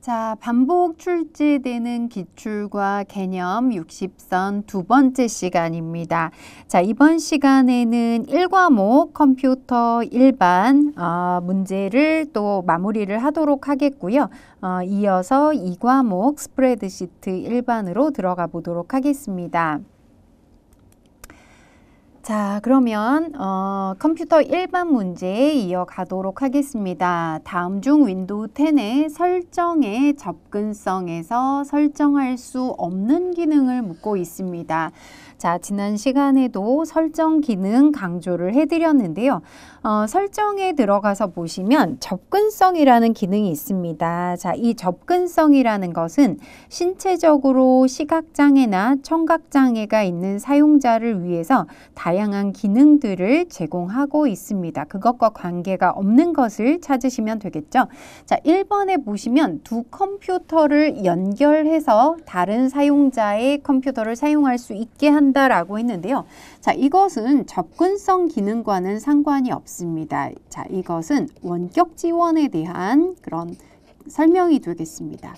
자, 반복 출제되는 기출과 개념 60선 두 번째 시간입니다. 자, 이번 시간에는 1과목 컴퓨터 일반 문제를 또 마무리를 하도록 하겠고요. 이어서 2과목 스프레드시트 일반으로 들어가 보도록 하겠습니다. 자, 그러면 컴퓨터 일반 문제에 이어가도록 하겠습니다. 다음 중 윈도우 10의 설정의 접근성에서 설정할 수 없는 기능을 묻고 있습니다. 자, 지난 시간에도 설정 기능 강조를 해드렸는데요. 설정에 들어가서 보시면 접근성이라는 기능이 있습니다. 자, 이 접근성이라는 것은 신체적으로 시각장애나 청각장애가 있는 사용자를 위해서 다양한 기능들을 제공하고 있습니다. 그것과 관계가 없는 것을 찾으시면 되겠죠. 자, 1번에 보시면 두 컴퓨터를 연결해서 다른 사용자의 컴퓨터를 사용할 수 있게 한다라고 했는데요. 자, 이것은 접근성 기능과는 상관이 없습니다. 자, 이것은 원격 지원에 대한 그런 설명이 되겠습니다.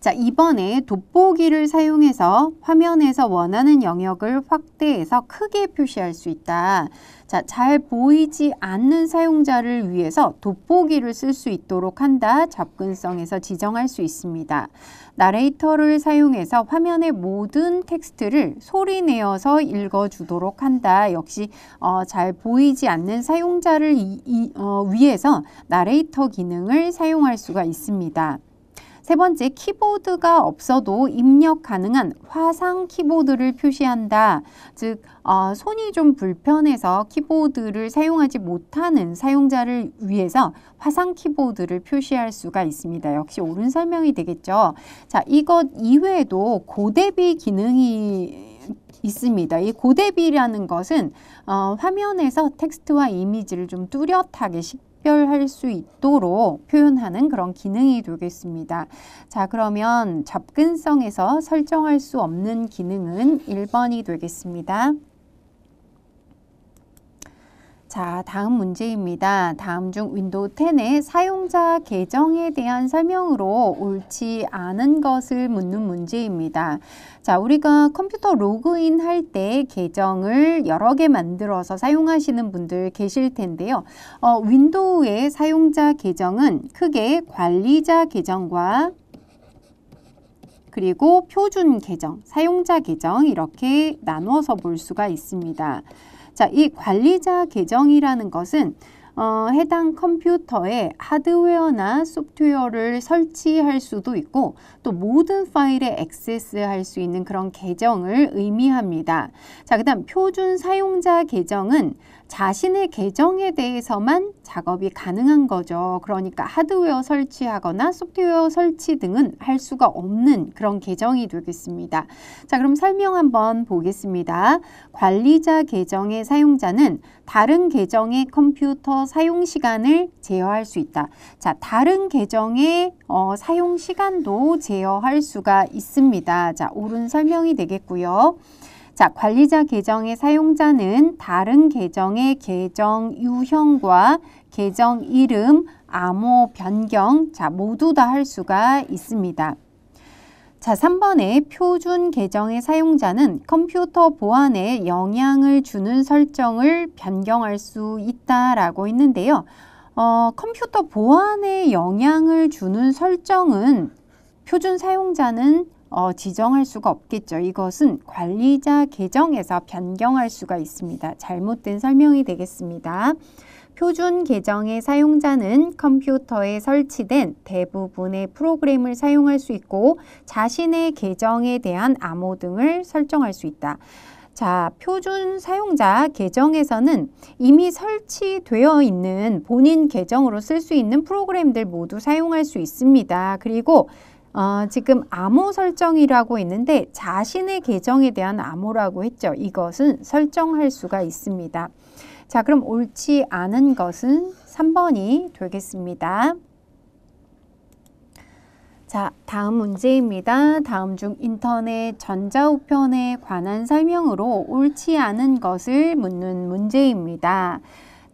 자, 2번에 돋보기를 사용해서 화면에서 원하는 영역을 확대해서 크게 표시할 수 있다. 자, 잘 보이지 않는 사용자를 위해서 돋보기를 쓸 수 있도록 한다. 접근성에서 지정할 수 있습니다. 나레이터를 사용해서 화면의 모든 텍스트를 소리 내어서 읽어주도록 한다. 역시 잘 보이지 않는 사용자를 위해서 나레이터 기능을 사용할 수가 있습니다. 세 번째, 키보드가 없어도 입력 가능한 화상 키보드를 표시한다. 즉, 손이 좀 불편해서 키보드를 사용하지 못하는 사용자를 위해서 화상 키보드를 표시할 수가 있습니다. 역시 옳은 설명이 되겠죠. 자, 이것 이외에도 고대비 기능이 있습니다. 이 고대비라는 것은 화면에서 텍스트와 이미지를 좀 뚜렷하게 식별할 수 있도록 표현하는 그런 기능이 되겠습니다. 자, 그러면 접근성에서 설정할 수 없는 기능은 1번이 되겠습니다. 자, 다음 문제입니다. 다음 중 윈도우 10의 사용자 계정에 대한 설명으로 옳지 않은 것을 묻는 문제입니다. 자, 우리가 컴퓨터 로그인 할 때 계정을 여러 개 만들어서 사용하시는 분들 계실 텐데요. 윈도우의 사용자 계정은 크게 관리자 계정과 그리고 표준 계정, 사용자 계정 이렇게 나누어서 볼 수가 있습니다. 자, 이 관리자 계정이라는 것은 해당 컴퓨터에 하드웨어나 소프트웨어를 설치할 수도 있고 또 모든 파일에 액세스할 수 있는 그런 계정을 의미합니다. 자, 그다음 표준 사용자 계정은 자신의 계정에 대해서만 작업이 가능한 거죠. 그러니까 하드웨어 설치하거나 소프트웨어 설치 등은 할 수가 없는 그런 계정이 되겠습니다. 자, 그럼 설명 한번 보겠습니다. 관리자 계정의 사용자는 다른 계정의 컴퓨터 사용 시간을 제어할 수 있다. 자, 다른 계정의 사용 시간도 제어할 수가 있습니다. 자, 옳은 설명이 되겠고요. 자, 관리자 계정의 사용자는 다른 계정의 계정 유형과 계정 이름, 암호 변경, 자, 모두 다 할 수가 있습니다. 자, 3번에 표준 계정의 사용자는 컴퓨터 보안에 영향을 주는 설정을 변경할 수 있다라고 했는데요. 컴퓨터 보안에 영향을 주는 설정은 표준 사용자는 지정할 수가 없겠죠. 이것은 관리자 계정에서 변경할 수가 있습니다. 잘못된 설명이 되겠습니다. 표준 계정의 사용자는 컴퓨터에 설치된 대부분의 프로그램을 사용할 수 있고 자신의 계정에 대한 암호 등을 설정할 수 있다. 자, 표준 사용자 계정에서는 이미 설치되어 있는 본인 계정으로 쓸 수 있는 프로그램들 모두 사용할 수 있습니다. 그리고 지금 암호 설정이라고 했는데 자신의 계정에 대한 암호라고 했죠. 이것은 설정할 수가 있습니다. 자, 그럼 옳지 않은 것은 3번이 되겠습니다. 자, 다음 문제입니다. 다음 중 인터넷 전자우편에 관한 설명으로 옳지 않은 것을 묻는 문제입니다.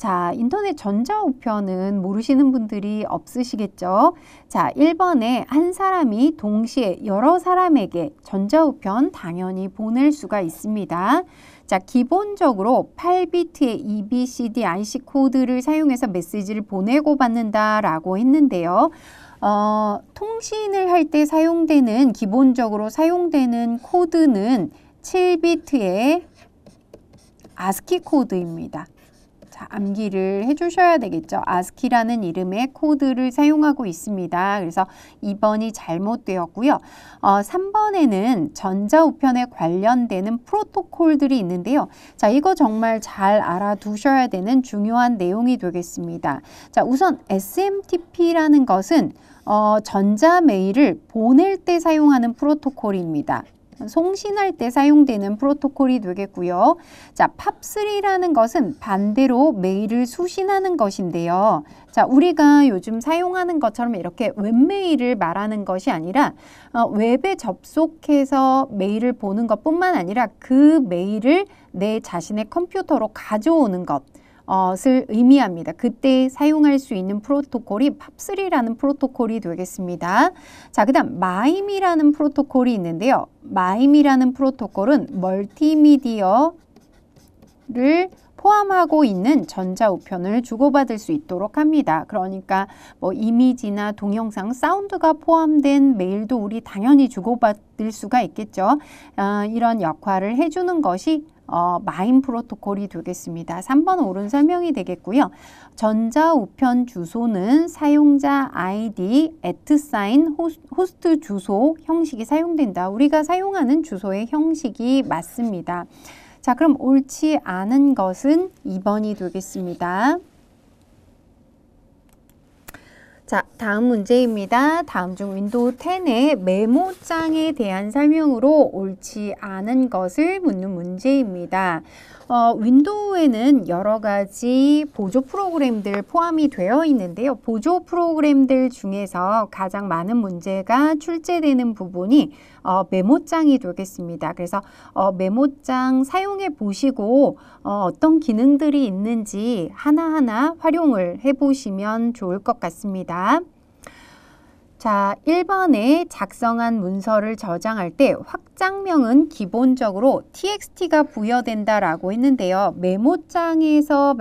자, 인터넷 전자우편은 모르시는 분들이 없으시겠죠? 자, 1번에 한 사람이 동시에 여러 사람에게 전자우편 당연히 보낼 수가 있습니다. 자, 기본적으로 8비트의 EBCD IC 코드를 사용해서 메시지를 보내고 받는다라고 했는데요. 통신을 할 때 기본적으로 사용되는 코드는 7비트의 ASCII 코드입니다. 자, 암기를 해주셔야 되겠죠. ASCII라는 이름의 코드를 사용하고 있습니다. 그래서 2번이 잘못되었고요. 3번에는 전자우편에 관련되는 프로토콜들이 있는데요. 자, 이거 정말 잘 알아두셔야 되는 중요한 내용이 되겠습니다. 자, 우선 SMTP라는 것은 전자메일을 보낼 때 사용하는 프로토콜입니다. 송신할 때 사용되는 프로토콜이 되겠고요. 자, 팝3라는 것은 반대로 메일을 수신하는 것인데요. 자, 우리가 요즘 사용하는 것처럼 이렇게 웹메일을 말하는 것이 아니라 웹에 접속해서 메일을 보는 것뿐만 아니라 그 메일을 내 자신의 컴퓨터로 가져오는 것을 의미합니다. 그때 사용할 수 있는 프로토콜이 팝3라는 프로토콜이 되겠습니다. 자, 그 다음 마임이라는 프로토콜이 있는데요. 마임이라는 프로토콜은 멀티미디어를 포함하고 있는 전자우편을 주고받을 수 있도록 합니다. 그러니까 뭐 이미지나 동영상, 사운드가 포함된 메일도 우리 당연히 주고받을 수가 있겠죠. 이런 역할을 해주는 것이 마임 프로토콜이 되겠습니다. 3번 옳은 설명이 되겠고요. 전자우편 주소는 사용자 아이디, @사인, 호스트 주소 형식이 사용된다. 우리가 사용하는 주소의 형식이 맞습니다. 자, 그럼 옳지 않은 것은 2번이 되겠습니다. 자, 다음 문제입니다. 다음 중 윈도우 10의 메모장에 대한 설명으로 옳지 않은 것을 묻는 문제입니다. 윈도우에는 여러 가지 보조 프로그램들 포함이 되어 있는데요. 보조 프로그램들 중에서 가장 많은 문제가 출제되는 부분이 메모장이 되겠습니다. 그래서 메모장 사용해 보시고 어떤 기능들이 있는지 하나하나 활용을 해 보시면 좋을 것 같습니다. 자, 1번에 작성한 문서를 저장할 때 확장명은 기본적으로 txt가 부여된다라고 했는데요. 메모장에서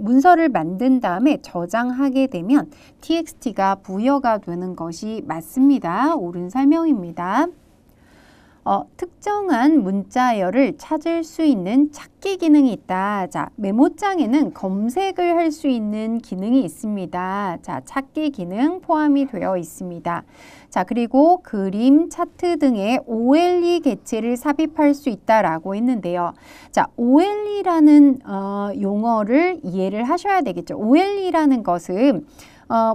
문서를 만든 다음에 저장하게 되면 txt가 부여가 되는 것이 맞습니다. 옳은 설명입니다. 특정한 문자열을 찾을 수 있는 찾기 기능이 있다. 자, 메모장에는 검색을 할 수 있는 기능이 있습니다. 자, 찾기 기능 포함이 되어 있습니다. 자, 그리고 그림, 차트 등의 OLE 객체를 삽입할 수 있다라고 했는데요. 자, OLE라는 용어를 이해를 하셔야 되겠죠. OLE라는 것은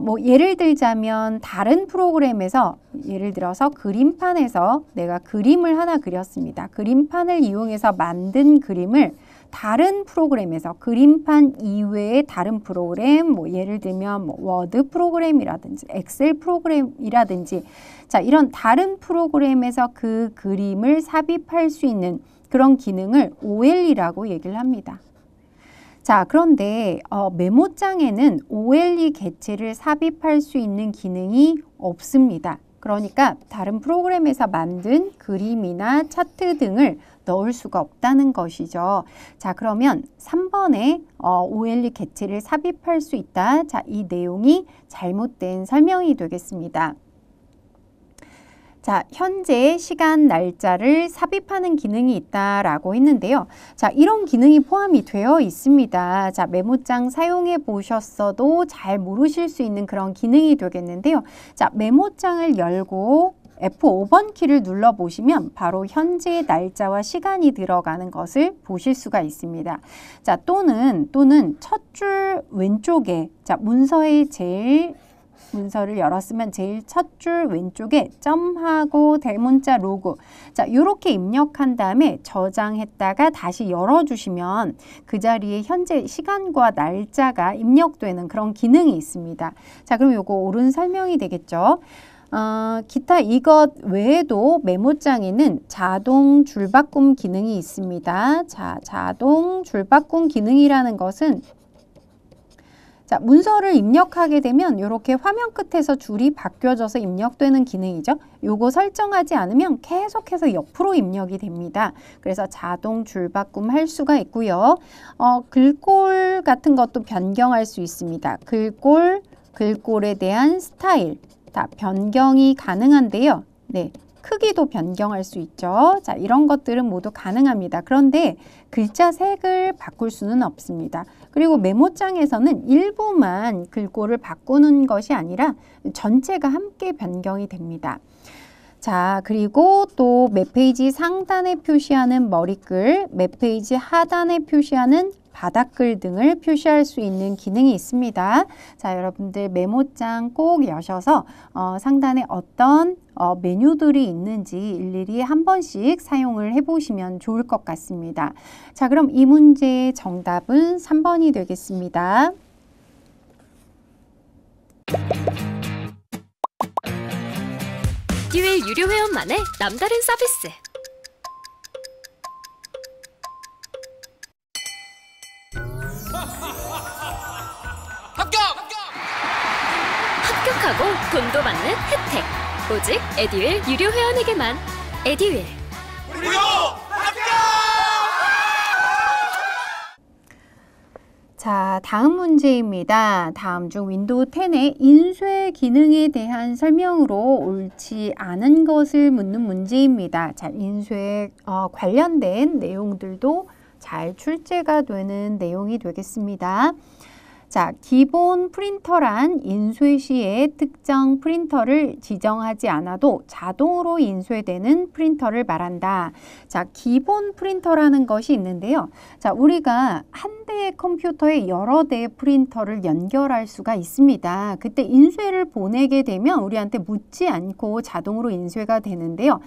뭐 예를 들자면 다른 프로그램에서 예를 들어서 그림판에서 내가 그림을 하나 그렸습니다. 그림판을 이용해서 만든 그림을 다른 프로그램에서 그림판 이외의 다른 프로그램, 뭐 예를 들면 뭐 워드 프로그램이라든지 엑셀 프로그램이라든지 자, 이런 다른 프로그램에서 그 그림을 삽입할 수 있는 그런 기능을 OLE라고 얘기를 합니다. 자, 그런데 메모장에는 OLE 객체를 삽입할 수 있는 기능이 없습니다. 그러니까 다른 프로그램에서 만든 그림이나 차트 등을 넣을 수가 없다는 것이죠. 자, 그러면 3번에 OLE 객체를 삽입할 수 있다. 자, 이 내용이 잘못된 설명이 되겠습니다. 자, 현재 시간 날짜를 삽입하는 기능이 있다라고 했는데요. 자, 이런 기능이 포함이 되어 있습니다. 자, 메모장 사용해 보셨어도 잘 모르실 수 있는 그런 기능이 되겠는데요. 자, 메모장을 열고 F5번 키를 눌러 보시면 바로 현재 날짜와 시간이 들어가는 것을 보실 수가 있습니다. 자, 또는 첫 줄 왼쪽에 자, 문서를 열었으면 제일 첫 줄 왼쪽에 점하고 대문자 로그 자, 이렇게 입력한 다음에 저장했다가 다시 열어주시면 그 자리에 현재 시간과 날짜가 입력되는 그런 기능이 있습니다. 자, 그럼 요거 옳은 설명이 되겠죠. 기타 이것 외에도 메모장에는 자동 줄바꿈 기능이 있습니다. 자, 자동 줄바꿈 기능이라는 것은 자, 문서를 입력하게 되면 이렇게 화면 끝에서 줄이 바뀌어져서 입력되는 기능이죠. 요거 설정하지 않으면 계속해서 옆으로 입력이 됩니다. 그래서 자동 줄 바꿈 할 수가 있고요. 글꼴 같은 것도 변경할 수 있습니다. 글꼴에 대한 스타일 다 변경이 가능한데요. 네. 크기도 변경할 수 있죠. 자, 이런 것들은 모두 가능합니다. 그런데 글자 색을 바꿀 수는 없습니다. 그리고 메모장에서는 일부만 글꼴을 바꾸는 것이 아니라 전체가 함께 변경이 됩니다. 자, 그리고 또 몇 페이지 상단에 표시하는 머리글, 몇 페이지 하단에 표시하는 바닥글 등을 표시할 수 있는 기능이 있습니다. 자, 여러분들 메모장 꼭 여셔서 상단에 어떤 메뉴들이 있는지 일일이 한 번씩 사용을 해보시면 좋을 것 같습니다. 자, 그럼 이 문제의 정답은 3번이 되겠습니다. 에듀윌 유료 회원만의 남다른 서비스. 합격하고 돈도 받는 혜택. 오직 에듀윌 유료 회원에게만. 에듀윌 무료 합격! 자, 다음 문제입니다. 다음 중 윈도우 10의 인쇄 기능에 대한 설명으로 옳지 않은 것을 묻는 문제입니다. 자, 인쇄 관련된 내용들도 잘 출제가 되는 내용이 되겠습니다. 자, 기본 프린터란 인쇄 시에 특정 프린터를 지정하지 않아도 자동으로 인쇄되는 프린터를 말한다. 자, 기본 프린터라는 것이 있는데요. 자, 우리가 한 대의 컴퓨터에 여러 대의 프린터를 연결할 수가 있습니다. 그때 인쇄를 보내게 되면 우리한테 묻지 않고 자동으로 인쇄가 되는데요.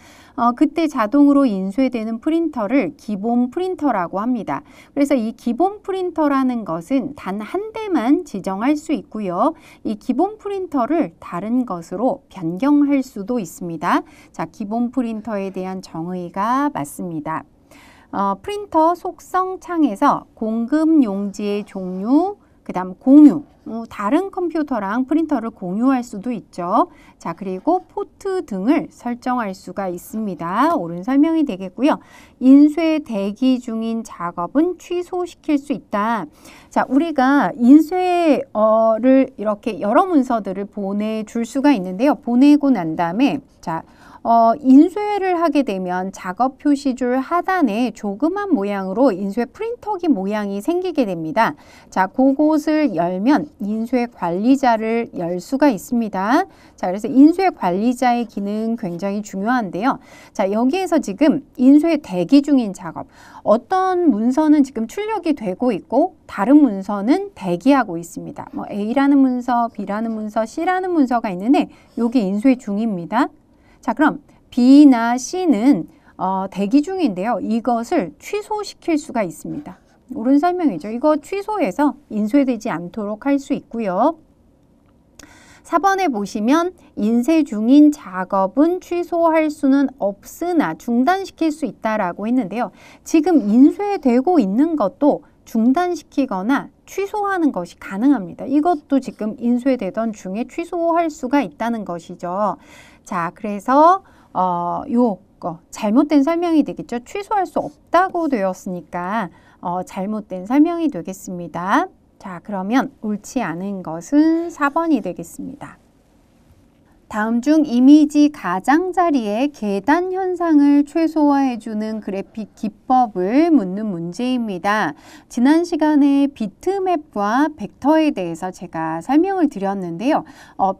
그때 자동으로 인쇄되는 프린터를 기본 프린터라고 합니다. 그래서 이 기본 프린터라는 것은 단 한 대만 지정할 수 있고요. 이 기본 프린터를 다른 것으로 변경할 수도 있습니다. 자, 기본 프린터에 대한 정의가 맞습니다. 프린터 속성 창에서 공급 용지의 종류, 그 다음 공유, 다른 컴퓨터랑 프린터를 공유할 수도 있죠. 자, 그리고 포트 등을 설정할 수가 있습니다. 옳은 설명이 되겠고요. 인쇄 대기 중인 작업은 취소시킬 수 있다. 자, 우리가 인쇄를 이렇게 여러 문서들을 보내줄 수가 있는데요. 보내고 난 다음에 자, 인쇄를 하게 되면 작업 표시줄 하단에 조그만 모양으로 인쇄 프린터기 모양이 생기게 됩니다. 자, 그곳을 열면 인쇄 관리자를 열 수가 있습니다. 자, 그래서 인쇄 관리자의 기능 굉장히 중요한데요. 자, 여기에서 지금 인쇄 대기 중인 작업. 어떤 문서는 지금 출력이 되고 있고 다른 문서는 대기하고 있습니다. 뭐 A라는 문서, B라는 문서, C라는 문서가 있는데 여기 인쇄 중입니다. 자, 그럼 B나 C는 대기 중인데요. 이것을 취소시킬 수가 있습니다. 옳은 설명이죠. 이거 취소해서 인쇄되지 않도록 할 수 있고요. 4번에 보시면 인쇄 중인 작업은 취소할 수는 없으나 중단시킬 수 있다라고 했는데요. 지금 인쇄되고 있는 것도 중단시키거나 취소하는 것이 가능합니다. 이것도 지금 인쇄되던 중에 취소할 수가 있다는 것이죠. 자, 그래서 요거 잘못된 설명이 되겠죠. 취소할 수 없다고 되었으니까 잘못된 설명이 되겠습니다. 자, 그러면 옳지 않은 것은 4번이 되겠습니다. 다음 중 이미지 가장자리의 계단 현상을 최소화해주는 그래픽 기법을 묻는 문제입니다. 지난 시간에 비트맵과 벡터에 대해서 제가 설명을 드렸는데요.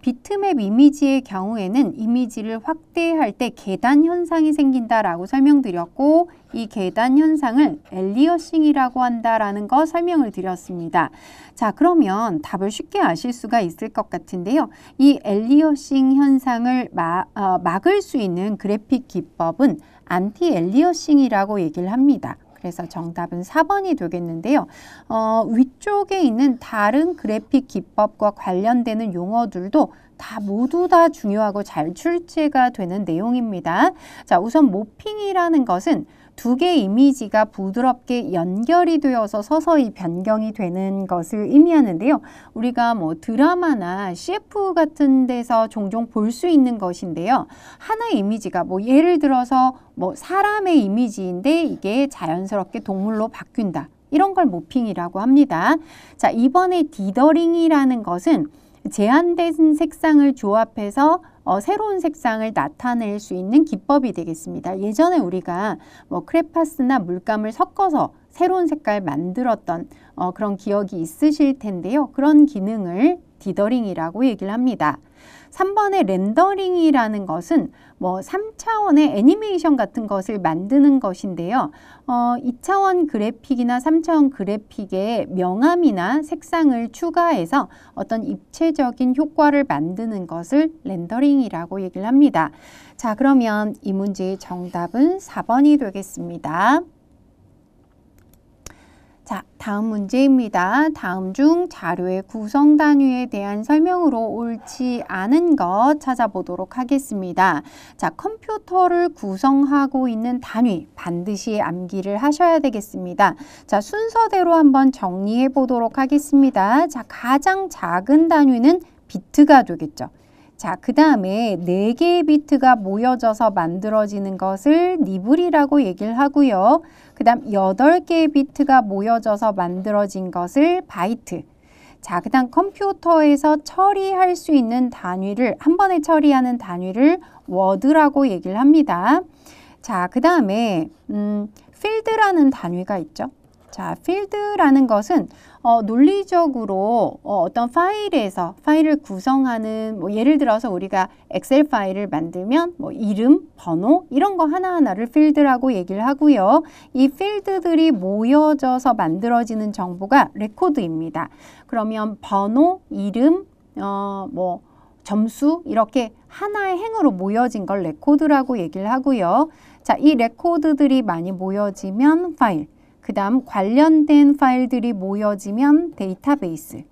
비트맵 이미지의 경우에는 이미지를 확대할 때 계단 현상이 생긴다라고 설명드렸고 이 계단 현상을 엘리어싱이라고 한다라는 거 설명을 드렸습니다. 자, 그러면 답을 쉽게 아실 수가 있을 것 같은데요. 이 엘리어싱 현상을 막을 수 있는 그래픽 기법은 안티 엘리어싱이라고 얘기를 합니다. 그래서 정답은 4번이 되겠는데요. 위쪽에 있는 다른 그래픽 기법과 관련되는 용어들도 모두 다 중요하고 잘 출제가 되는 내용입니다. 자, 우선 모핑이라는 것은 두 개의 이미지가 부드럽게 연결이 되어서 서서히 변경이 되는 것을 의미하는데요. 우리가 뭐 드라마나 CF 같은 데서 종종 볼 수 있는 것인데요. 하나의 이미지가 뭐 예를 들어서 뭐 사람의 이미지인데 이게 자연스럽게 동물로 바뀐다. 이런 걸 모핑이라고 합니다. 자, 이번에 디더링이라는 것은 제한된 색상을 조합해서 새로운 색상을 나타낼 수 있는 기법이 되겠습니다. 예전에 우리가 뭐 크레파스나 물감을 섞어서 새로운 색깔 만들었던 그런 기억이 있으실 텐데요. 그런 기능을 디더링이라고 얘기를 합니다. 3번의 렌더링이라는 것은 뭐 3차원의 애니메이션 같은 것을 만드는 것인데요. 2차원 그래픽이나 3차원 그래픽에 명암이나 색상을 추가해서 어떤 입체적인 효과를 만드는 것을 렌더링이라고 얘기를 합니다. 자, 그러면 이 문제의 정답은 4번이 되겠습니다. 자, 다음 문제입니다. 다음 중 자료의 구성 단위에 대한 설명으로 옳지 않은 것 찾아보도록 하겠습니다. 자, 컴퓨터를 구성하고 있는 단위 반드시 암기를 하셔야 되겠습니다. 자, 순서대로 한번 정리해 보도록 하겠습니다. 자, 가장 작은 단위는 비트가 되겠죠. 자, 그 다음에 4개의 비트가 모여져서 만들어지는 것을 니블이라고 얘기를 하고요. 그 다음 8개의 비트가 모여져서 만들어진 것을 바이트. 자, 그 다음 컴퓨터에서 처리할 수 있는 단위를, 한 번에 처리하는 단위를 워드라고 얘기를 합니다. 자, 그 다음에 필드라는 단위가 있죠. 자, 필드라는 것은 논리적으로 어떤 파일에서 파일을 구성하는 뭐 예를 들어서 우리가 엑셀 파일을 만들면 뭐 이름, 번호 이런 거 하나하나를 필드라고 얘기를 하고요. 이 필드들이 모여져서 만들어지는 정보가 레코드입니다. 그러면 번호, 이름, 뭐 점수 이렇게 하나의 행으로 모여진 걸 레코드라고 얘기를 하고요. 자, 이 레코드들이 많이 모여지면 파일. 그 다음 관련된 파일들이 모여지면 데이터베이스.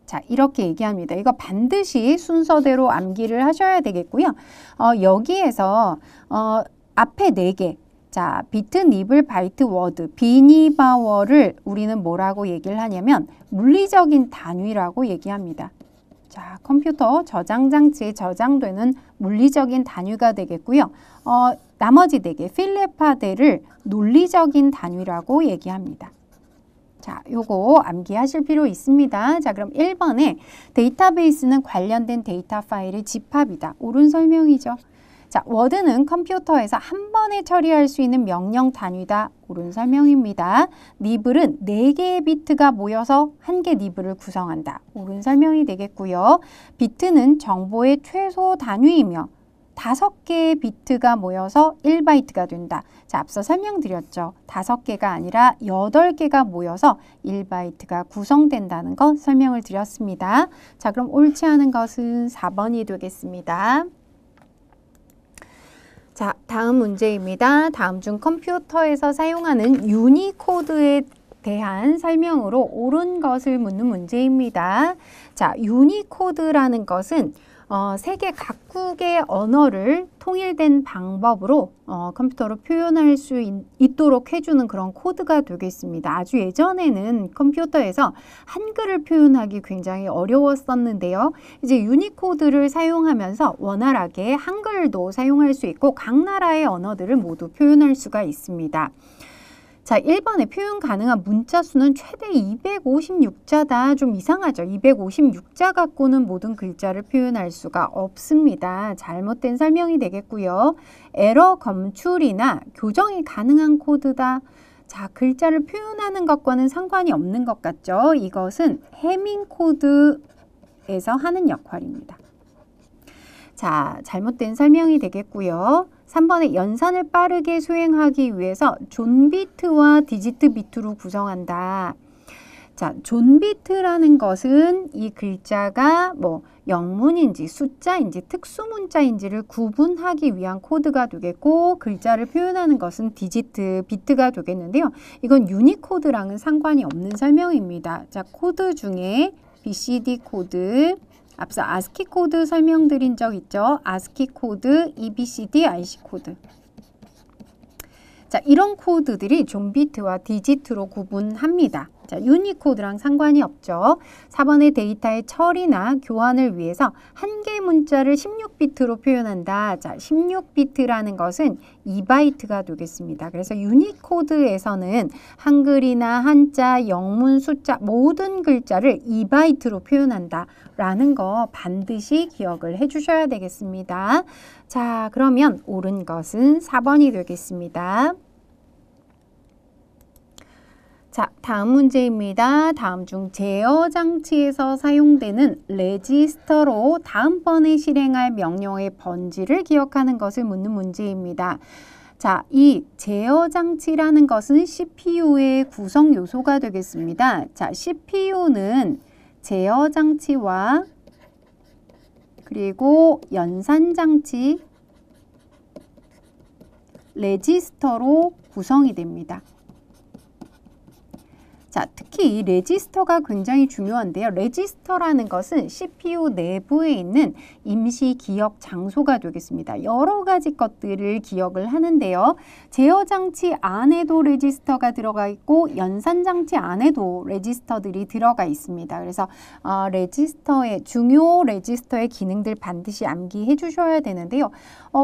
자, 이렇게 얘기합니다. 이거 반드시 순서대로 암기를 하셔야 되겠고요. 여기에서 앞에 4개. 자, 비트, 니블, 바이트, 워드, 비니바워를 우리는 뭐라고 얘기를 하냐면 물리적인 단위라고 얘기합니다. 자, 컴퓨터 저장 장치에 저장되는 물리적인 단위가 되겠고요. 나머지 4개, 필레파데를 논리적인 단위라고 얘기합니다. 자, 요거 암기하실 필요 있습니다. 자, 그럼 1번에 데이터베이스는 관련된 데이터 파일의 집합이다. 옳은 설명이죠. 자, 워드는 컴퓨터에서 한 번에 처리할 수 있는 명령 단위다. 옳은 설명입니다. 니블은 4개의 비트가 모여서 한 개 니블을 구성한다. 옳은 설명이 되겠고요. 비트는 정보의 최소 단위이며 5개의 비트가 모여서 1바이트가 된다. 자, 앞서 설명드렸죠. 5개가 아니라 8개가 모여서 1바이트가 구성된다는 거 설명을 드렸습니다. 자, 그럼 옳지 않은 것은 4번이 되겠습니다. 자, 다음 문제입니다. 다음 중 컴퓨터에서 사용하는 유니코드에 대한 설명으로 옳은 것을 묻는 문제입니다. 자, 유니코드라는 것은 세계 각국의 언어를 통일된 방법으로 컴퓨터로 표현할 수 있도록 해주는 그런 코드가 되겠습니다. 아주 예전에는 컴퓨터에서 한글을 표현하기 굉장히 어려웠었는데요. 이제 유니코드를 사용하면서 원활하게 한글도 사용할 수 있고 각 나라의 언어들을 모두 표현할 수가 있습니다. 자, 1번에 표현 가능한 문자 수는 최대 256자다. 좀 이상하죠. 256자 갖고는 모든 글자를 표현할 수가 없습니다. 잘못된 설명이 되겠고요. 에러 검출이나 교정이 가능한 코드다. 자, 글자를 표현하는 것과는 상관이 없는 것 같죠. 이것은 해밍 코드에서 하는 역할입니다. 자, 잘못된 설명이 되겠고요. 3번에 연산을 빠르게 수행하기 위해서 존비트와 디지트 비트로 구성한다. 자, 존비트라는 것은 이 글자가 뭐 영문인지 숫자인지 특수문자인지를 구분하기 위한 코드가 되겠고 글자를 표현하는 것은 디지트 비트가 되겠는데요. 이건 유니코드랑은 상관이 없는 설명입니다. 자, 코드 중에 BCD 코드, 앞서 ASCII 코드 설명드린 적 있죠. ASCII 코드, EBCD, IC 코드. 자, 이런 코드들이 존비트와 디지트로 구분합니다. 자, 유니코드랑 상관이 없죠. 4번의 데이터의 처리나 교환을 위해서 한 개의 문자를 16비트로 표현한다. 자, 16비트라는 것은 2바이트가 되겠습니다. 그래서 유니코드에서는 한글이나 한자, 영문, 숫자 모든 글자를 2바이트로 표현한다 라는 거 반드시 기억을 해 주셔야 되겠습니다. 자, 그러면 옳은 것은 4번이 되겠습니다. 자, 다음 문제입니다. 다음 중 제어 장치에서 사용되는 레지스터로 다음번에 실행할 명령어의 번지를 기억하는 것을 묻는 문제입니다. 자, 이 제어 장치라는 것은 CPU의 구성 요소가 되겠습니다. 자, CPU는 제어 장치와 그리고 연산 장치, 레지스터로 구성이 됩니다. 자, 특히 이 레지스터가 굉장히 중요한데요. 레지스터라는 것은 CPU 내부에 있는 임시 기억 장소가 되겠습니다. 여러 가지 것들을 기억을 하는데요. 제어 장치 안에도 레지스터가 들어가 있고 연산 장치 안에도 레지스터들이 들어가 있습니다. 그래서 중요 레지스터의 기능들 반드시 암기해 주셔야 되는데요.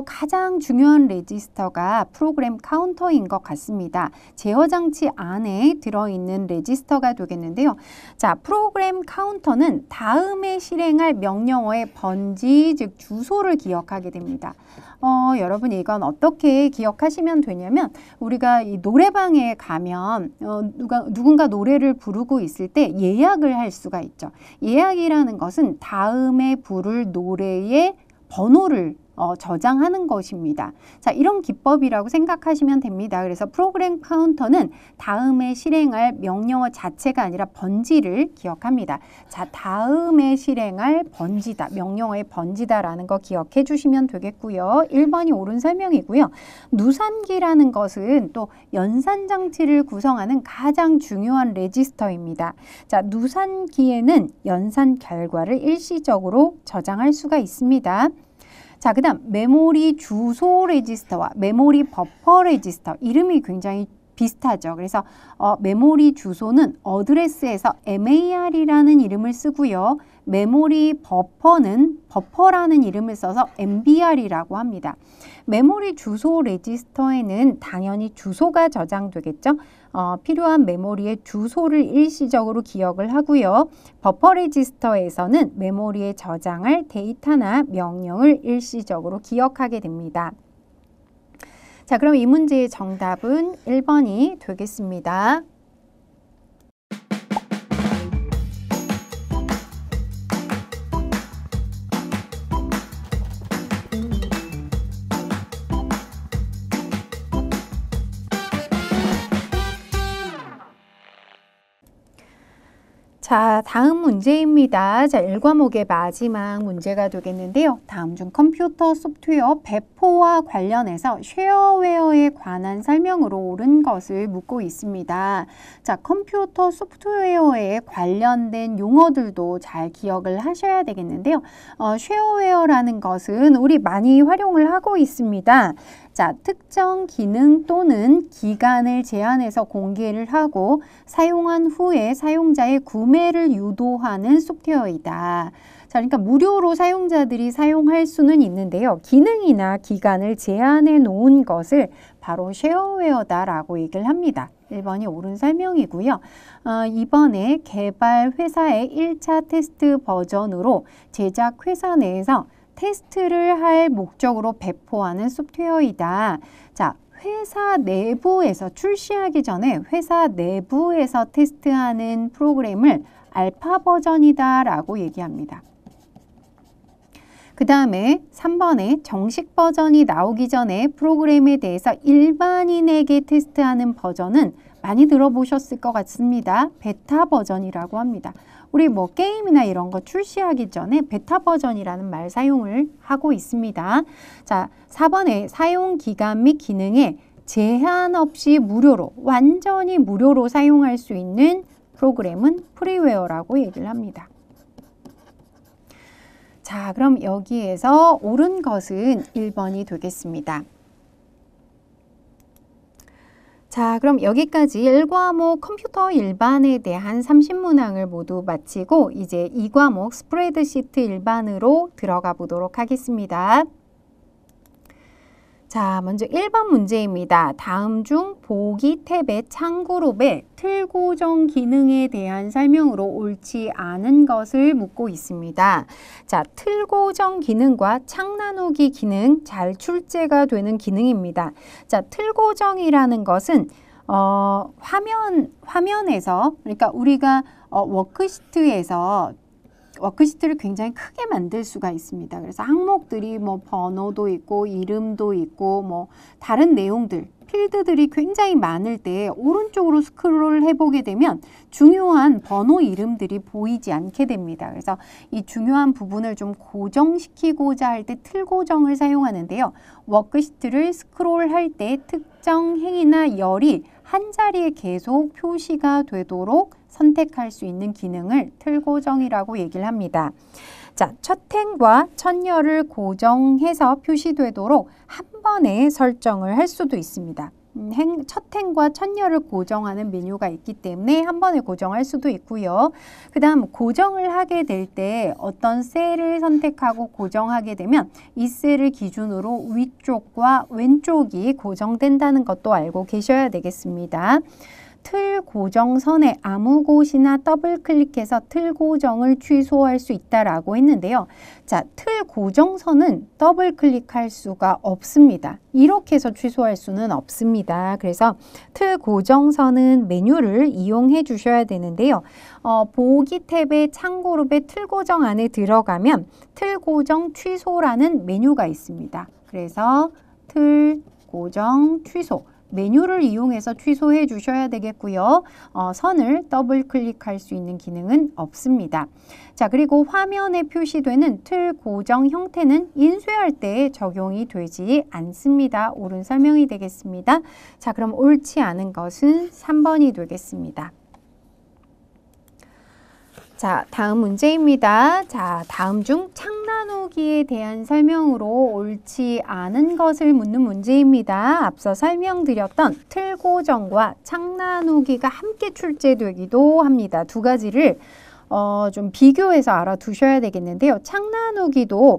가장 중요한 레지스터가 프로그램 카운터인 것 같습니다. 제어 장치 안에 들어있는 레지스터가 되겠는데요. 자, 프로그램 카운터는 다음에 실행할 명령어의 번지, 즉 주소를 기억하게 됩니다. 여러분 이건 어떻게 기억하시면 되냐면 우리가 이 노래방에 가면 누군가 노래를 부르고 있을 때 예약을 할 수가 있죠. 예약이라는 것은 다음에 부를 노래의 번호를 저장하는 것입니다. 자, 이런 기법이라고 생각하시면 됩니다. 그래서 프로그램 카운터는 다음에 실행할 명령어 자체가 아니라 번지를 기억합니다. 자, 다음에 실행할 번지다. 명령어의 번지다라는 거 기억해 주시면 되겠고요. 1번이 옳은 설명이고요. 누산기라는 것은 또 연산 장치를 구성하는 가장 중요한 레지스터입니다. 자, 누산기에는 연산 결과를 일시적으로 저장할 수가 있습니다. 자, 그 다음 메모리 주소 레지스터와 메모리 버퍼 레지스터 이름이 굉장히 비슷하죠. 그래서 메모리 주소는 어드레스에서 MAR이라는 이름을 쓰고요. 메모리 버퍼는 버퍼라는 이름을 써서 MBR이라고 합니다. 메모리 주소 레지스터에는 당연히 주소가 저장되겠죠. 필요한 메모리의 주소를 일시적으로 기억을 하고요. 버퍼 레지스터에서는 메모리에 저장할 데이터나 명령을 일시적으로 기억하게 됩니다. 자, 그럼 이 문제의 정답은 1번이 되겠습니다. 자, 다음 문제입니다. 자, 1과목의 마지막 문제가 되겠는데요. 다음 중 컴퓨터 소프트웨어 배포와 관련해서 쉐어웨어에 관한 설명으로 옳은 것을 묻고 있습니다. 자, 컴퓨터 소프트웨어에 관련된 용어들도 잘 기억을 하셔야 되겠는데요. 쉐어웨어라는 것은 우리 많이 활용을 하고 있습니다. 자, 특정 기능 또는 기간을 제한해서 공개를 하고 사용한 후에 사용자의 구매를 유도하는 소프트웨어이다. 자, 그러니까 무료로 사용자들이 사용할 수는 있는데요. 기능이나 기간을 제한해 놓은 것을 바로 쉐어웨어다라고 얘기를 합니다. 1번이 옳은 설명이고요. 2번에 개발 회사의 1차 테스트 버전으로 제작 회사 내에서 테스트를 할 목적으로 배포하는 소프트웨어이다. 자, 회사 내부에서 출시하기 전에 회사 내부에서 테스트하는 프로그램을 알파 버전이다 라고 얘기합니다. 그 다음에 3번에 정식 버전이 나오기 전에 프로그램에 대해서 일반인에게 테스트하는 버전은 많이 들어보셨을 것 같습니다. 베타 버전이라고 합니다. 우리 뭐 게임이나 이런 거 출시하기 전에 베타 버전이라는 말 사용을 하고 있습니다. 자, 4번에 사용 기간 및 기능에 제한 없이 무료로, 완전히 무료로 사용할 수 있는 프로그램은 프리웨어라고 얘기를 합니다. 자, 그럼 여기에서 옳은 것은 1번이 되겠습니다. 자, 그럼 여기까지 1과목 컴퓨터 일반에 대한 30문항을 모두 마치고 이제 2과목 스프레드시트 일반으로 들어가 보도록 하겠습니다. 자, 먼저 1번 문제입니다. 다음 중 보기 탭의 창그룹의 틀 고정 기능에 대한 설명으로 옳지 않은 것을 묻고 있습니다. 자, 틀 고정 기능과 창 나누기 기능 잘 출제가 되는 기능입니다. 자, 틀 고정이라는 것은 화면에서 그러니까 우리가 워크시트를 굉장히 크게 만들 수가 있습니다. 그래서 항목들이 뭐 번호도 있고 이름도 있고 뭐 다른 내용들, 필드들이 굉장히 많을 때 오른쪽으로 스크롤 해보게 되면 중요한 번호 이름들이 보이지 않게 됩니다. 그래서 이 중요한 부분을 좀 고정시키고자 할 때 틀 고정을 사용하는데요. 워크시트를 스크롤할 때 특정 행이나 열이 한 자리에 계속 표시가 되도록 선택할 수 있는 기능을 틀 고정이라고 얘기를 합니다. 자, 첫 행과 첫 열을 고정해서 표시되도록 한 번에 설정을 할 수도 있습니다. 첫 행과 첫 열을 고정하는 메뉴가 있기 때문에 한 번에 고정할 수도 있고요. 그 다음 고정을 하게 될 때 어떤 셀을 선택하고 고정하게 되면 이 셀을 기준으로 위쪽과 왼쪽이 고정된다는 것도 알고 계셔야 되겠습니다. 틀 고정선에 아무 곳이나 더블 클릭해서 틀 고정을 취소할 수 있다라고 했는데요. 자, 틀 고정선은 더블 클릭할 수가 없습니다. 이렇게 해서 취소할 수는 없습니다. 그래서 틀 고정선은 메뉴를 이용해 주셔야 되는데요. 보기 탭의 창그룹의 틀 고정 안에 들어가면 틀 고정 취소라는 메뉴가 있습니다. 그래서 틀 고정 취소 메뉴를 이용해서 취소해 주셔야 되겠고요. 선을 더블 클릭할 수 있는 기능은 없습니다. 자, 그리고 화면에 표시되는 틀 고정 형태는 인쇄할 때 적용이 되지 않습니다. 옳은 설명이 되겠습니다. 자, 그럼 옳지 않은 것은 3번이 되겠습니다. 자, 다음 문제입니다. 자, 다음 중 창 나누기에 대한 설명으로 옳지 않은 것을 묻는 문제입니다. 앞서 설명드렸던 틀 고정과 창 나누기가 함께 출제되기도 합니다. 두 가지를 좀 비교해서 알아두셔야 되겠는데요. 창 나누기의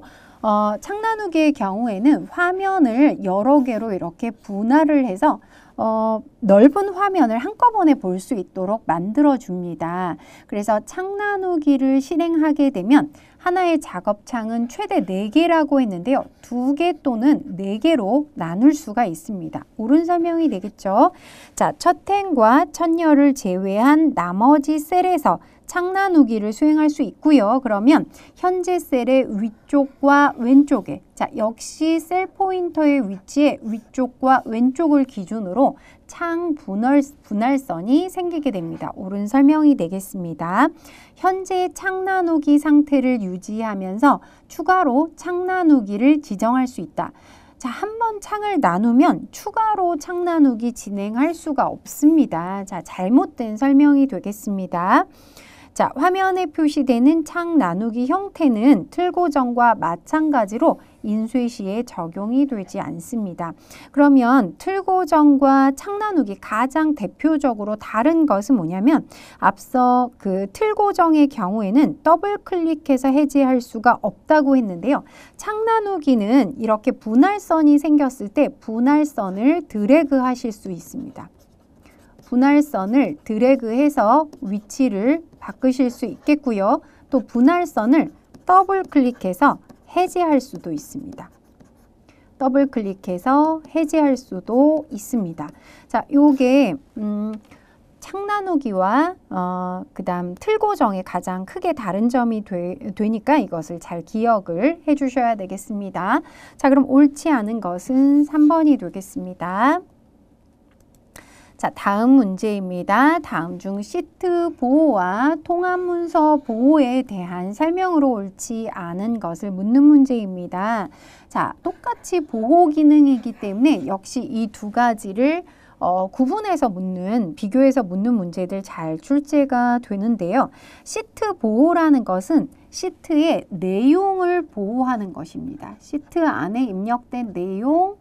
경우에는 화면을 여러 개로 이렇게 분할을 해서 넓은 화면을 한꺼번에 볼 수 있도록 만들어줍니다. 그래서 창 나누기를 실행하게 되면 하나의 작업창은 최대 4개라고 했는데요. 2개 또는 4개로 나눌 수가 있습니다. 옳은 설명이 되겠죠? 자, 첫 행과 첫 열을 제외한 나머지 셀에서 창 나누기를 수행할 수 있고요. 그러면 현재 셀의 위쪽과 왼쪽에 자, 역시 셀 포인터의 위치에 위쪽과 왼쪽을 기준으로 창 분할선이 생기게 됩니다. 옳은 설명이 되겠습니다. 현재 창 나누기 상태를 유지하면서 추가로 창 나누기를 지정할 수 있다. 자, 한 번 창을 나누면 추가로 창 나누기 진행할 수가 없습니다. 자, 잘못된 설명이 되겠습니다. 자, 화면에 표시되는 창 나누기 형태는 틀 고정과 마찬가지로 인쇄 시에 적용이 되지 않습니다. 그러면 틀 고정과 창 나누기 가장 대표적으로 다른 것은 뭐냐면 앞서 그 틀 고정의 경우에는 더블 클릭해서 해제할 수가 없다고 했는데요. 창 나누기는 이렇게 분할선이 생겼을 때 분할선을 드래그 하실 수 있습니다. 분할선을 드래그해서 위치를 바꾸실 수 있겠고요. 또 분할선을 더블 클릭해서 해제할 수도 있습니다. 더블 클릭해서 해제할 수도 있습니다. 자, 요게 창 나누기와 그다음 틀 고정의 가장 크게 다른 점이 되니까 이것을 잘 기억을 해 주셔야 되겠습니다. 자, 그럼 옳지 않은 것은 3번이 되겠습니다. 자, 다음 문제입니다. 다음 중 시트 보호와 통합 문서 보호에 대한 설명으로 옳지 않은 것을 묻는 문제입니다. 자, 똑같이 보호 기능이기 때문에 역시 이 두 가지를 구분해서 비교해서 묻는 문제들 잘 출제가 되는데요. 시트 보호라는 것은 시트의 내용을 보호하는 것입니다. 시트 안에 입력된 내용,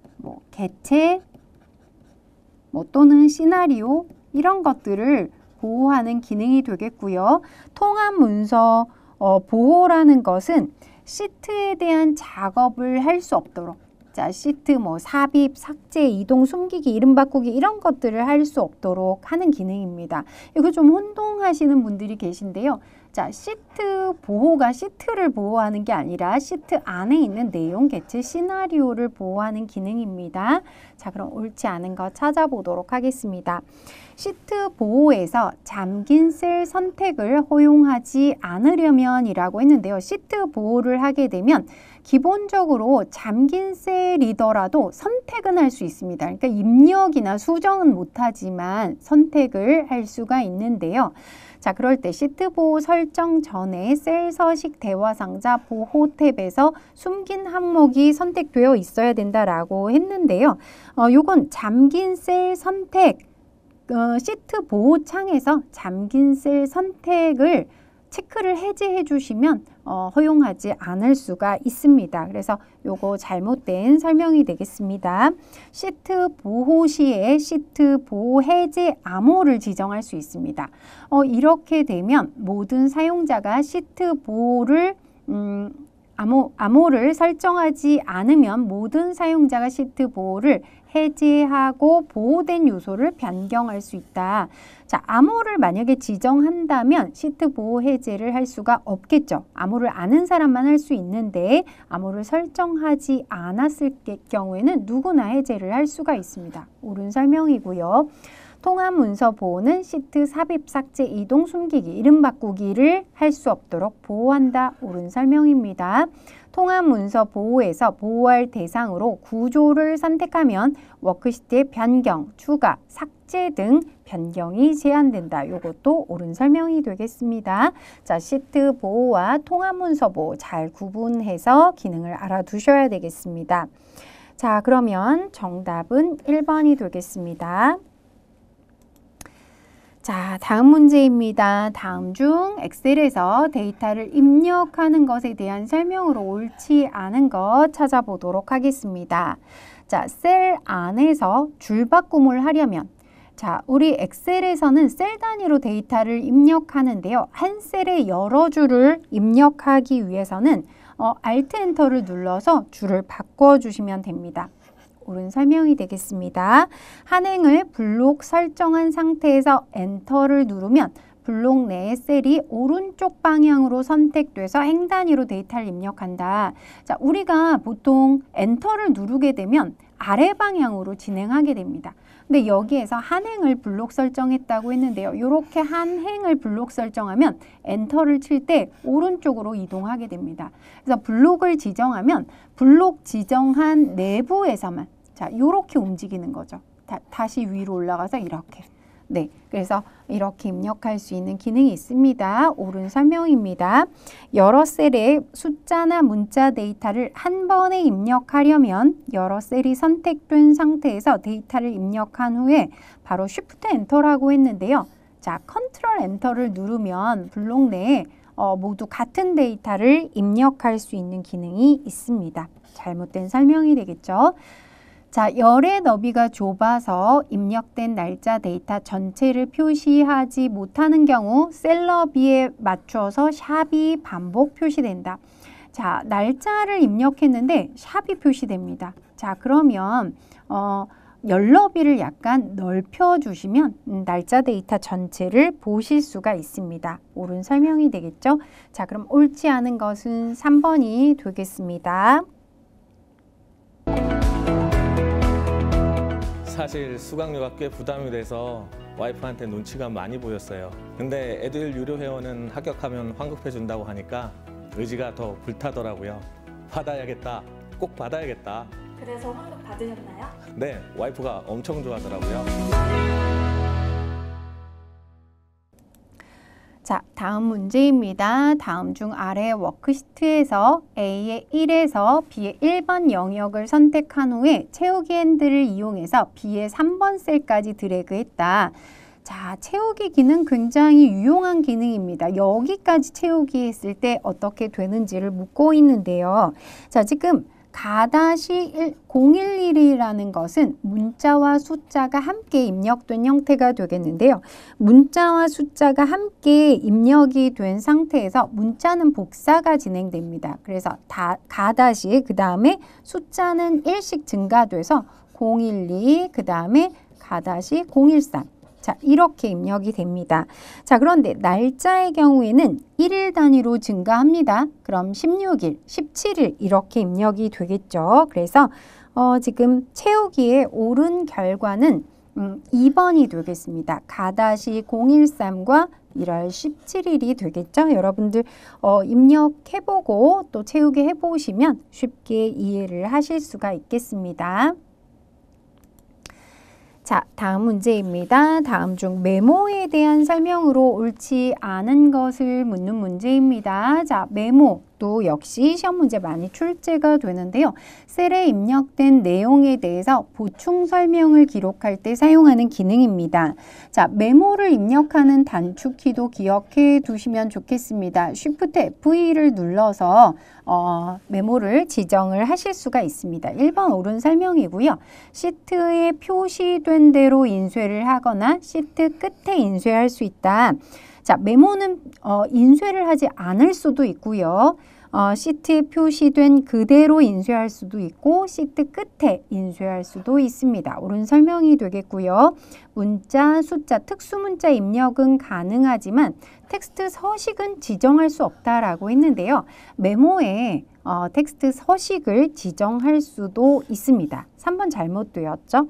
개체, 뭐 또는 시나리오 이런 것들을 보호하는 기능이 되겠고요. 통합 문서 보호라는 것은 시트에 대한 작업을 할 수 없도록, 자, 시트 뭐 삽입, 삭제, 이동, 숨기기, 이름 바꾸기 이런 것들을 할 수 없도록 하는 기능입니다. 이거 좀 혼동하시는 분들이 계신데요. 자, 시트 보호가 시트를 보호하는 게 아니라 시트 안에 있는 내용 개체 시나리오를 보호하는 기능입니다. 자, 그럼 옳지 않은 거 찾아보도록 하겠습니다. 시트 보호에서 잠긴 셀 선택을 허용하지 않으려면 이라고 했는데요. 시트 보호를 하게 되면 기본적으로 잠긴 셀이더라도 선택은 할 수 있습니다. 그러니까 입력이나 수정은 못하지만 선택을 할 수가 있는데요. 자, 그럴 때 시트 보호 설정 전에 셀 서식 대화 상자 보호 탭에서 숨긴 항목이 선택되어 있어야 된다라고 했는데요. 요건 잠긴 셀 선택, 시트 보호 창에서 잠긴 셀 선택을 체크를 해제해 주시면 허용하지 않을 수가 있습니다. 그래서 요거 잘못된 설명이 되겠습니다. 시트 보호 시에 시트 보호 해제 암호를 지정할 수 있습니다. 이렇게 되면 모든 사용자가 시트 보호를 암호를 설정하지 않으면 모든 사용자가 시트 보호를 해제하고 보호된 요소를 변경할 수 있다. 자, 암호를 만약에 지정한다면 시트 보호 해제를 할 수가 없겠죠. 암호를 아는 사람만 할 수 있는데 암호를 설정하지 않았을 경우에는 누구나 해제를 할 수가 있습니다. 옳은 설명이고요. 통합 문서 보호는 시트 삽입, 삭제, 이동, 숨기기, 이름 바꾸기를 할 수 없도록 보호한다. 옳은 설명입니다. 통합 문서 보호에서 보호할 대상으로 구조를 선택하면 워크시트의 변경, 추가, 삭제 등 변경이 제한된다. 이것도 옳은 설명이 되겠습니다. 자, 시트 보호와 통합 문서 보호 잘 구분해서 기능을 알아두셔야 되겠습니다. 자, 그러면 정답은 1번이 되겠습니다. 자, 다음 문제입니다. 다음 중 엑셀에서 데이터를 입력하는 것에 대한 설명으로 옳지 않은 것 찾아보도록 하겠습니다. 자, 셀 안에서 줄바꿈을 하려면, 자, 우리 엑셀에서는 셀 단위로 데이터를 입력하는데요. 한 셀에 여러 줄을 입력하기 위해서는 Alt 엔터를 눌러서 줄을 바꿔주시면 됩니다. 옳은 설명이 되겠습니다. 한 행을 블록 설정한 상태에서 엔터를 누르면 블록 내의 셀이 오른쪽 방향으로 선택돼서 행 단위로 데이터를 입력한다. 자, 우리가 보통 엔터를 누르게 되면 아래 방향으로 진행하게 됩니다. 근데 여기에서 한 행을 블록 설정했다고 했는데요. 이렇게 한 행을 블록 설정하면 엔터를 칠 때 오른쪽으로 이동하게 됩니다. 그래서 블록을 지정하면 블록 지정한 내부에서만, 자, 이렇게 움직이는 거죠. 다시 위로 올라가서 이렇게. 네, 그래서 이렇게 입력할 수 있는 기능이 있습니다. 옳은 설명입니다. 여러 셀의 숫자나 문자 데이터를 한 번에 입력하려면 여러 셀이 선택된 상태에서 데이터를 입력한 후에 바로 Shift 엔터라고 했는데요. 자, 컨트롤 엔터를 누르면 블록 내에 모두 같은 데이터를 입력할 수 있는 기능이 있습니다. 잘못된 설명이 되겠죠. 자, 열의 너비가 좁아서 입력된 날짜 데이터 전체를 표시하지 못하는 경우 셀 너비에 맞춰서 샵이 반복 표시된다. 자, 날짜를 입력했는데 샵이 표시됩니다. 자, 그러면 열 너비를 약간 넓혀주시면 날짜 데이터 전체를 보실 수가 있습니다. 옳은 설명이 되겠죠? 자, 그럼 옳지 않은 것은 3번이 되겠습니다. 사실 수강료가 꽤 부담이 돼서 와이프한테 눈치가 많이 보였어요. 근데 에듀윌 유료 회원은 합격하면 환급해 준다고 하니까 의지가 더 불타더라고요. 받아야겠다, 꼭 받아야겠다. 그래서 환급 받으셨나요? 네, 와이프가 엄청 좋아하더라고요. 자, 다음 문제입니다. 다음 중 아래 워크시트에서 A의 1에서 B의 1번 영역을 선택한 후에 채우기 핸들을 이용해서 B의 3번 셀까지 드래그했다. 자, 채우기 기능 굉장히 유용한 기능입니다. 여기까지 채우기 했을 때 어떻게 되는지를 묻고 있는데요. 자, 지금 가-011이라는 것은 문자와 숫자가 함께 입력된 형태가 되겠는데요. 문자와 숫자가 함께 입력이 된 상태에서 문자는 복사가 진행됩니다. 그래서 가-, 그 다음에 숫자는 1씩 증가돼서 012, 그 다음에 가-013. 자, 이렇게 입력이 됩니다. 자, 그런데 날짜의 경우에는 1일 단위로 증가합니다. 그럼 16일, 17일 이렇게 입력이 되겠죠. 그래서 지금 채우기에 옳은 결과는 2번이 되겠습니다. 가-013과 1월 17일이 되겠죠. 여러분들 입력해보고 또 채우기 해보시면 쉽게 이해를 하실 수가 있겠습니다. 자, 다음 문제입니다. 다음 중 메모에 대한 설명으로 옳지 않은 것을 묻는 문제입니다. 자, 메모도 역시 시험 문제 많이 출제가 되는데요. 셀에 입력된 내용에 대해서 보충 설명을 기록할 때 사용하는 기능입니다. 자, 메모를 입력하는 단축키도 기억해 두시면 좋겠습니다. Shift F를 눌러서 메모를 지정을 하실 수가 있습니다. 1번 옳은 설명이고요. 시트에 표시된 대로 인쇄를 하거나 시트 끝에 인쇄할 수 있다. 자, 메모는 인쇄를 하지 않을 수도 있고요. 시트에 표시된 그대로 인쇄할 수도 있고 시트 끝에 인쇄할 수도 있습니다. 옳은 설명이 되겠고요. 문자, 숫자, 특수문자 입력은 가능하지만 텍스트 서식은 지정할 수 없다라고 했는데요. 메모에 텍스트 서식을 지정할 수도 있습니다. 3번 잘못되었죠.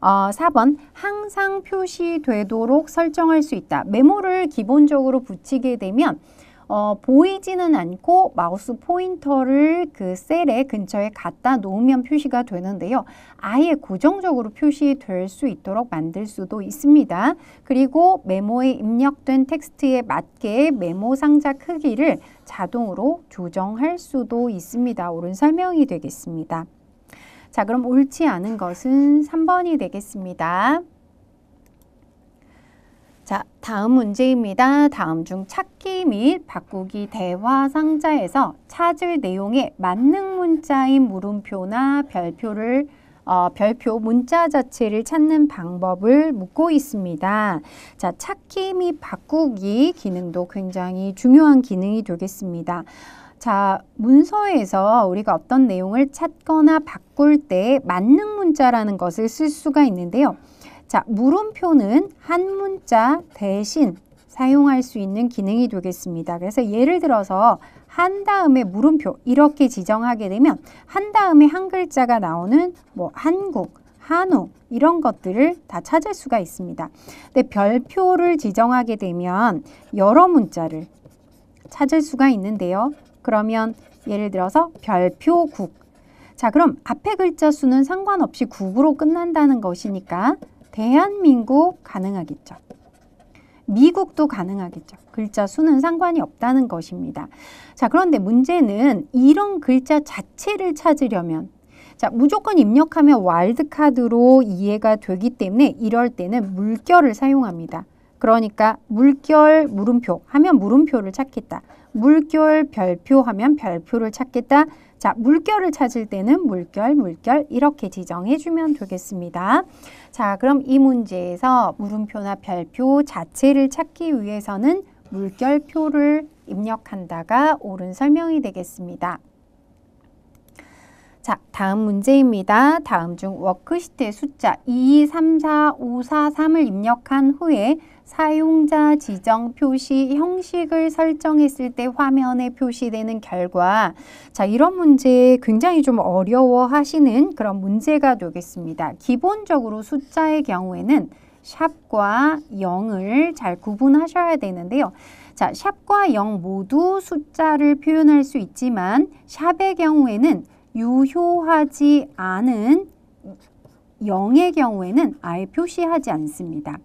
4번 항상 표시되도록 설정할 수 있다. 메모를 기본적으로 붙이게 되면 보이지는 않고 마우스 포인터를 그 셀의 근처에 갖다 놓으면 표시가 되는데요. 아예 고정적으로 표시될 수 있도록 만들 수도 있습니다. 그리고 메모에 입력된 텍스트에 맞게 메모 상자 크기를 자동으로 조정할 수도 있습니다. 옳은 설명이 되겠습니다. 자, 그럼 옳지 않은 것은 3번이 되겠습니다. 자, 다음 문제입니다. 다음 중 찾기 및 바꾸기 대화 상자에서 찾을 내용에 만능 문자인 물음표나 별표 문자 자체를 찾는 방법을 묻고 있습니다. 자, 찾기 및 바꾸기 기능도 굉장히 중요한 기능이 되겠습니다. 자, 문서에서 우리가 어떤 내용을 찾거나 바꿀 때 만능 문자라는 것을 쓸 수가 있는데요. 자, 물음표는 한 문자 대신 사용할 수 있는 기능이 되겠습니다. 그래서 예를 들어서 한 다음에 물음표 이렇게 지정하게 되면 한 다음에 한 글자가 나오는 뭐 한국, 한우 이런 것들을 다 찾을 수가 있습니다. 근데 별표를 지정하게 되면 여러 문자를 찾을 수가 있는데요. 그러면 예를 들어서 별표국. 자, 그럼 앞에 글자 수는 상관없이 국으로 끝난다는 것이니까 대한민국 가능하겠죠. 미국도 가능하겠죠. 글자 수는 상관이 없다는 것입니다. 자, 그런데 문제는 이런 글자 자체를 찾으려면 자, 무조건 입력하면 와일드카드로 이해가 되기 때문에 이럴 때는 물결을 사용합니다. 그러니까 물결 물음표 하면 물음표를 찾겠다. 물결 별표 하면 별표를 찾겠다. 자, 물결을 찾을 때는 물결 이렇게 지정해 주면 되겠습니다. 자, 그럼 이 문제에서 물음표나 별표 자체를 찾기 위해서는 물결표를 입력한다가 옳은 설명이 되겠습니다. 자, 다음 문제입니다. 다음 중 워크시트의 숫자 2, 3, 4, 5, 4, 3을 입력한 후에 사용자 지정 표시 형식을 설정했을 때 화면에 표시되는 결과. 자, 이런 문제 굉장히 좀 어려워 하시는 그런 문제가 되겠습니다. 기본적으로 숫자의 경우에는 샵과 0을 잘 구분하셔야 되는데요. 자, 샵과 0 모두 숫자를 표현할 수 있지만 샵의 경우에는 유효하지 않은 0의 경우에는 아예 표시하지 않습니다.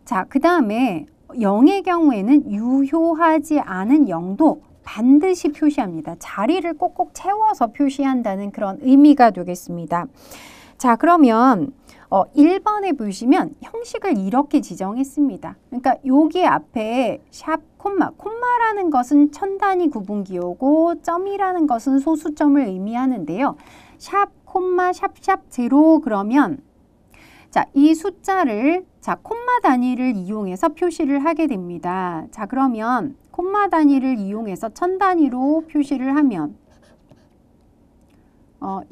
자, 그 다음에 0의 경우에는 유효하지 않은 0도 반드시 표시합니다. 자리를 꼭꼭 채워서 표시한다는 그런 의미가 되겠습니다. 자, 그러면 1번에 보시면 형식을 이렇게 지정했습니다. 그러니까 여기 앞에 샵 콤마라는 것은 천 단위 구분기호고 점이라는 것은 소수점을 의미하는데요. 샵 콤마 샵샵 제로 그러면 자, 이 숫자를 자, 콤마 단위를 이용해서 표시를 하게 됩니다. 자, 그러면 콤마 단위를 이용해서 천 단위로 표시를 하면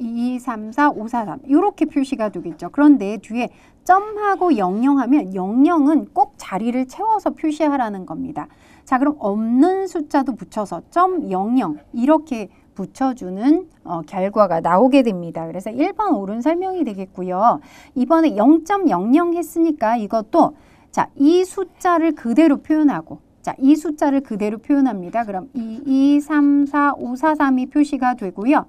2, 3, 4, 5, 4, 3 이렇게 표시가 되겠죠. 그런데 뒤에 점하고 00 하면 00은 꼭 자리를 채워서 표시하라는 겁니다. 자, 그럼 없는 숫자도 붙여서 .00 이렇게 붙여주는 결과가 나오게 됩니다. 그래서 1번 옳은 설명이 되겠고요. 이번에 0.00 했으니까 이것도 자, 이 숫자를 그대로 표현하고 자, 이 숫자를 그대로 표현합니다. 그럼 2, 2, 3, 4, 5, 4, 3이 표시가 되고요.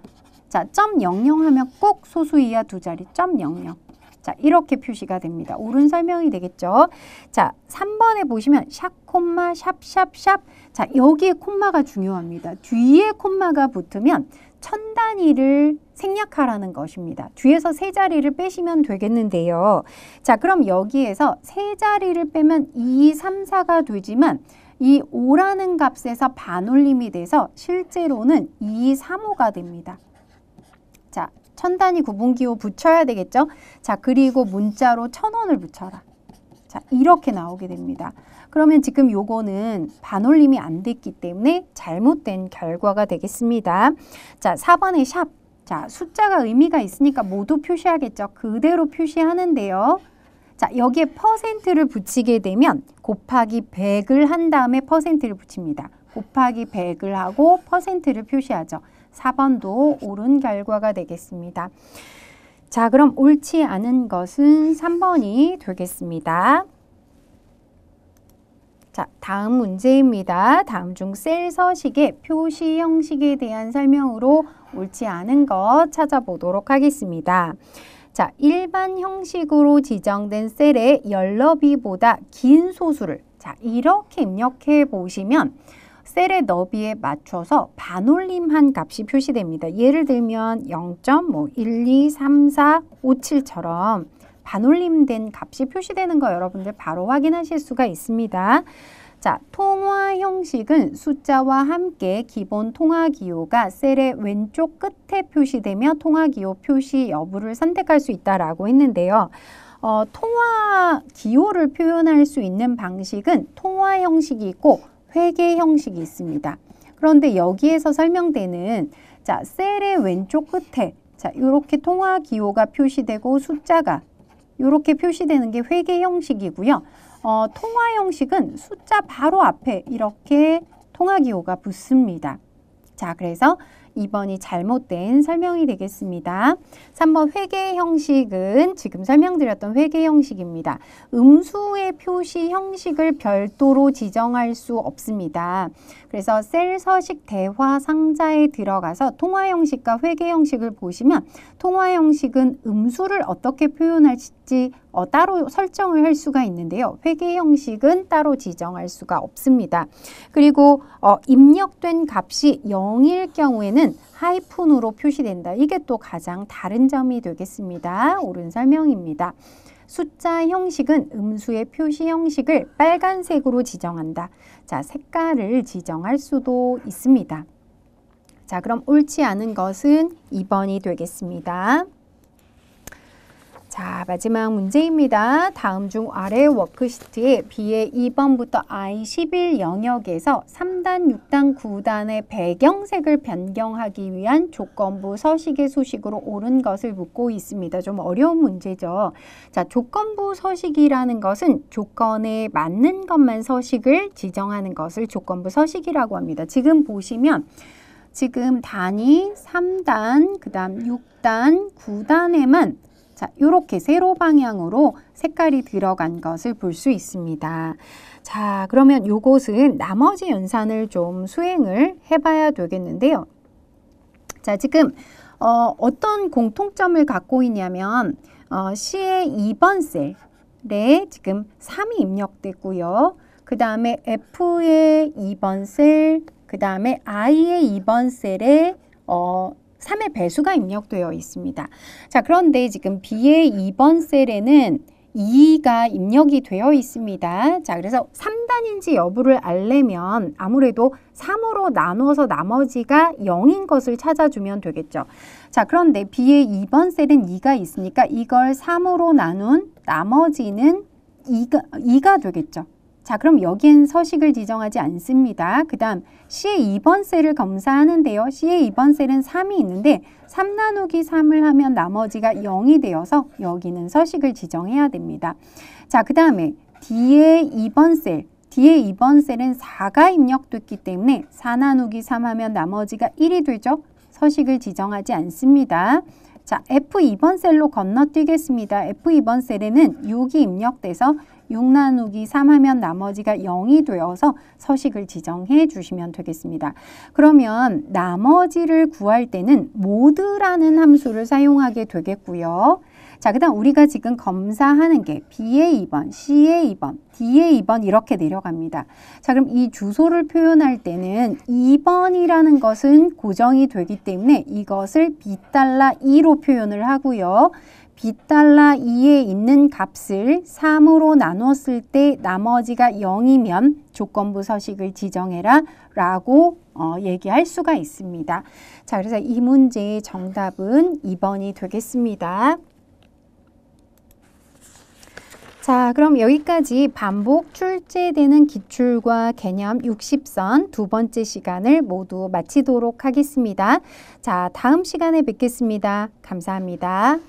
자, .00 하면 꼭 소수 이하 두 자리 .00. 자, 이렇게 표시가 됩니다. 옳은 설명이 되겠죠. 자, 3번에 보시면 샵, 콤마, 샵, 샵, 샵. 자, 여기에 콤마가 중요합니다. 뒤에 콤마가 붙으면 천 단위를 생략하라는 것입니다. 뒤에서 세 자리를 빼시면 되겠는데요. 자, 그럼 여기에서 세 자리를 빼면 2, 3, 4가 되지만 이 5라는 값에서 반올림이 돼서 실제로는 2, 3, 5가 됩니다. 자, 천 단위 구분기호 붙여야 되겠죠? 자, 그리고 문자로 1000원을 붙여라. 자, 이렇게 나오게 됩니다. 그러면 지금 요거는 반올림이 안 됐기 때문에 잘못된 결과가 되겠습니다. 자, 4번의 샵. 자, 숫자가 의미가 있으니까 모두 표시하겠죠. 그대로 표시하는데요. 자, 여기에 퍼센트를 붙이게 되면 곱하기 100을 한 다음에 퍼센트를 붙입니다. 곱하기 100을 하고 퍼센트를 표시하죠. 4번도 옳은 결과가 되겠습니다. 자, 그럼 옳지 않은 것은 3번이 되겠습니다. 자, 다음 문제입니다. 다음 중 셀 서식의 표시 형식에 대한 설명으로 옳지 않은 것 찾아보도록 하겠습니다. 자, 일반 형식으로 지정된 셀의 열너비보다 긴 소수를 자, 이렇게 입력해 보시면 셀의 너비에 맞춰서 반올림한 값이 표시됩니다. 예를 들면 0.123457처럼 반올림된 값이 표시되는 거 여러분들 바로 확인하실 수가 있습니다. 자, 통화 형식은 숫자와 함께 기본 통화 기호가 셀의 왼쪽 끝에 표시되며 통화 기호 표시 여부를 선택할 수 있다라고 했는데요. 통화 기호를 표현할 수 있는 방식은 통화 형식이 있고 회계 형식이 있습니다. 그런데 여기에서 설명되는 자, 셀의 왼쪽 끝에 자, 이렇게 통화 기호가 표시되고 숫자가 이렇게 표시되는 게 회계 형식이고요. 통화 형식은 숫자 바로 앞에 이렇게 통화 기호가 붙습니다. 자, 그래서 2번이 잘못된 설명이 되겠습니다. 3번 회계 형식은 지금 설명드렸던 회계 형식입니다. 음수의 표시 형식을 별도로 지정할 수 없습니다. 그래서 셀 서식 대화 상자에 들어가서 통화 형식과 회계 형식을 보시면 통화 형식은 음수를 어떻게 표현할지 따로 설정을 할 수가 있는데요. 회계 형식은 따로 지정할 수가 없습니다. 그리고 입력된 값이 0일 경우에는 하이픈으로 표시된다. 이게 또 가장 다른 점이 되겠습니다. 옳은 설명입니다. 숫자 형식은 음수의 표시 형식을 빨간색으로 지정한다. 자, 색깔을 지정할 수도 있습니다. 자, 그럼 옳지 않은 것은 2번이 되겠습니다. 자, 마지막 문제입니다. 다음 중 아래 워크시트에 B의 2번부터 I11 영역에서 3단, 6단, 9단의 배경색을 변경하기 위한 조건부 서식의 수식으로 옳은 것을 묻고 있습니다. 좀 어려운 문제죠. 자, 조건부 서식이라는 것은 조건에 맞는 것만 서식을 지정하는 것을 조건부 서식이라고 합니다. 지금 보시면 지금 단위 3단, 그 다음 6단, 9단에만 자, 이렇게 세로 방향으로 색깔이 들어간 것을 볼 수 있습니다. 자, 그러면 요것은 나머지 연산을 좀 수행을 해봐야 되겠는데요. 자, 지금 어떤 공통점을 갖고 있냐면 C의 2번 셀에 지금 3이 입력됐고요. 그 다음에 F의 2번 셀, 그 다음에 I의 2번 셀에 3의 배수가 입력되어 있습니다. 자, 그런데 지금 B의 2번 셀에는 2가 입력이 되어 있습니다. 자, 그래서 3단인지 여부를 알려면 아무래도 3으로 나누어서 나머지가 0인 것을 찾아주면 되겠죠. 자, 그런데 B의 2번 셀은 2가 있으니까 이걸 3으로 나눈 나머지는 2가 되겠죠. 자, 그럼 여기엔 서식을 지정하지 않습니다. 그 다음 C의 2번 셀을 검사하는데요. C의 2번 셀은 3이 있는데 3 나누기 3을 하면 나머지가 0이 되어서 여기는 서식을 지정해야 됩니다. 자, 그 다음에 D의 2번 셀, D의 2번 셀은 4가 입력됐기 때문에 4 나누기 3 하면 나머지가 1이 되죠. 서식을 지정하지 않습니다. 자, F2번 셀로 건너뛰겠습니다. F2번 셀에는 6이 입력돼서 6 나누기 3 하면 나머지가 0이 되어서 서식을 지정해 주시면 되겠습니다. 그러면 나머지를 구할 때는 모드라는 함수를 사용하게 되겠고요. 자, 그 다음 우리가 지금 검사하는 게 B의 2번, C의 2번, D의 2번 이렇게 내려갑니다. 자, 그럼 이 주소를 표현할 때는 2번이라는 것은 고정이 되기 때문에 이것을 B$2로 표현을 하고요. B$2에 있는 값을 3으로 나눴을 때 나머지가 0이면 조건부 서식을 지정해라 라고 얘기할 수가 있습니다. 자, 그래서 이 문제의 정답은 2번이 되겠습니다. 자, 그럼 여기까지 반복 출제되는 기출과 개념 60선 두 번째 시간을 모두 마치도록 하겠습니다. 자, 다음 시간에 뵙겠습니다. 감사합니다.